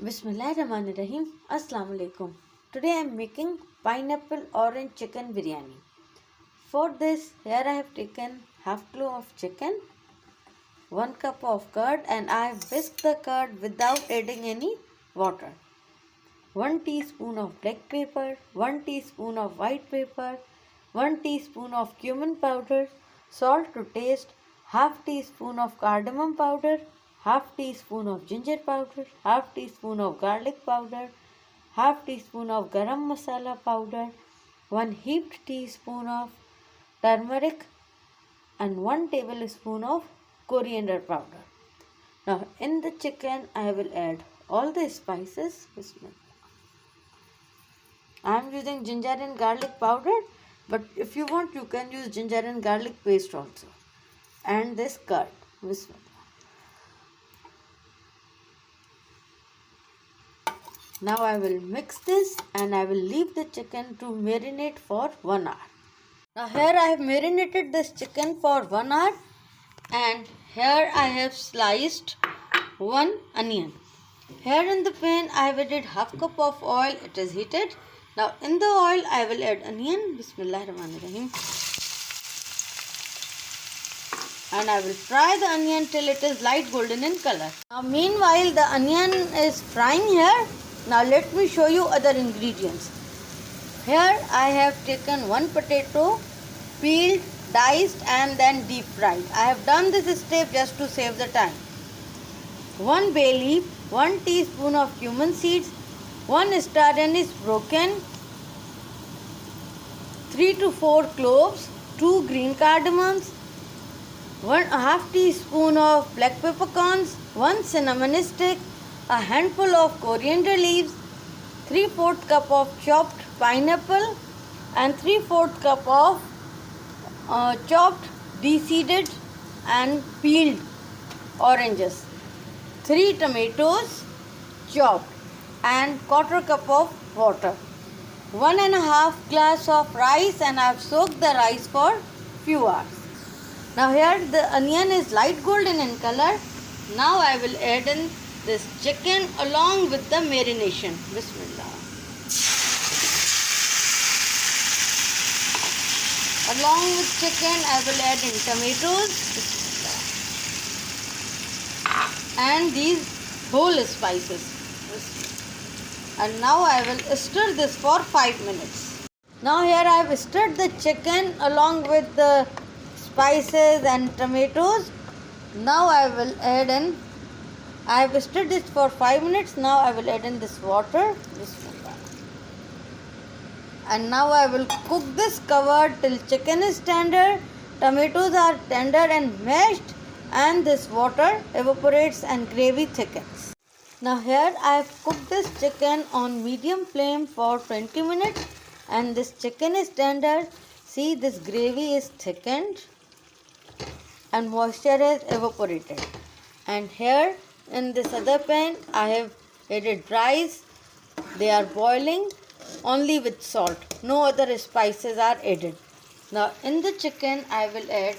Bismillahirrahmanirrahim. Assalamu alaikum. Today I am making pineapple orange chicken biryani. For this, here I have taken half kilo of chicken, 1 cup of curd, and I have whisked the curd without adding any water. 1 teaspoon of black pepper, 1 teaspoon of white pepper, 1 teaspoon of cumin powder, salt to taste, half teaspoon of cardamom powder, half teaspoon of ginger powder, half teaspoon of garlic powder, half teaspoon of garam masala powder, 1 heaped teaspoon of turmeric, and 1 tablespoon of coriander powder. Now in the chicken I will add all the spices. I am using ginger and garlic powder, but if you want you can use ginger and garlic paste also. And this curd. Now I will mix this and I will leave the chicken to marinate for 1 hour. Now here I have marinated this chicken for 1 hour, and here I have sliced 1 onion. Here in the pan I have added half cup of oil. It is heated. Now in the oil I will add onion. Bismillahirrahmanirrahim. And I will fry the onion till it is light golden in color. Now meanwhile the onion is frying here. Now let me show you other ingredients. Here I have taken 1 potato, peeled, diced and then deep fried. I have done this step just to save the time. 1 bay leaf, 1 teaspoon of cumin seeds, 1 star anise broken, 3 to 4 cloves, 2 green cardamoms, 1/2 teaspoon of black peppercorns, 1 cinnamon stick, a handful of coriander leaves, 3/4 cup of chopped pineapple, and 3/4 cup of chopped, de-seeded and peeled oranges, 3 tomatoes chopped, and 1/4 cup of water, 1.5 glass of rice, and I have soaked the rice for few hours. Now here the onion is light golden in color. Now I will add in this chicken along with the marination. Bismillah. Along with chicken I will add in tomatoes. Bismillah. And these whole spices. Bismillah. And now I will stir this for 5 minutes. Now here I have stirred the chicken along with the spices and tomatoes. Now I will add in, I have stirred this for 5 minutes. Now I will add in this water. And now I will cook this covered till chicken is tender, tomatoes are tender and mashed, and this water evaporates and gravy thickens. Now here I have cooked this chicken on medium flame for 20 minutes and this chicken is tender. See, this gravy is thickened and moisture has evaporated. And here in this other pan I have added rice. They are boiling only with salt. No other spices are added. Now in the chicken I will add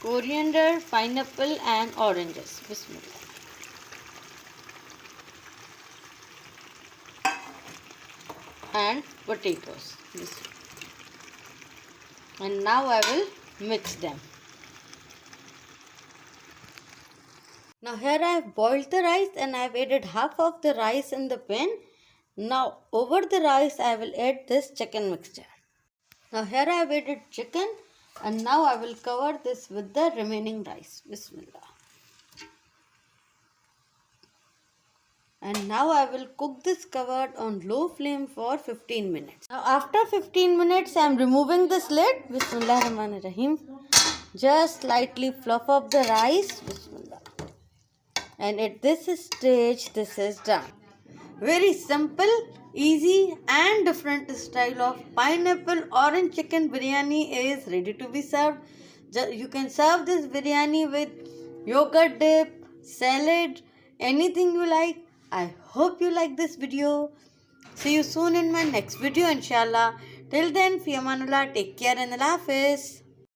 coriander, pineapple and oranges. Bismillah. And potatoes. Bismillah. And now I will mix them. Now here I have boiled the rice and I have added half of the rice in the pan. Now over the rice I will add this chicken mixture. Now here I have added chicken and now I will cover this with the remaining rice. Bismillah. And now I will cook this covered on low flame for 15 minutes. Now after 15 minutes I am removing this lid. Bismillahirrahmanirrahim. Just lightly fluff up the rice. Bismillah. And at this stage this is done. Very simple, easy and different style of pineapple orange chicken biryani is ready to be served. You can serve this biryani with yogurt dip, salad, anything you like. I hope you like this video. See you soon in my next video inshallah. Till then, fi amanullah, take care and Allah Hafiz.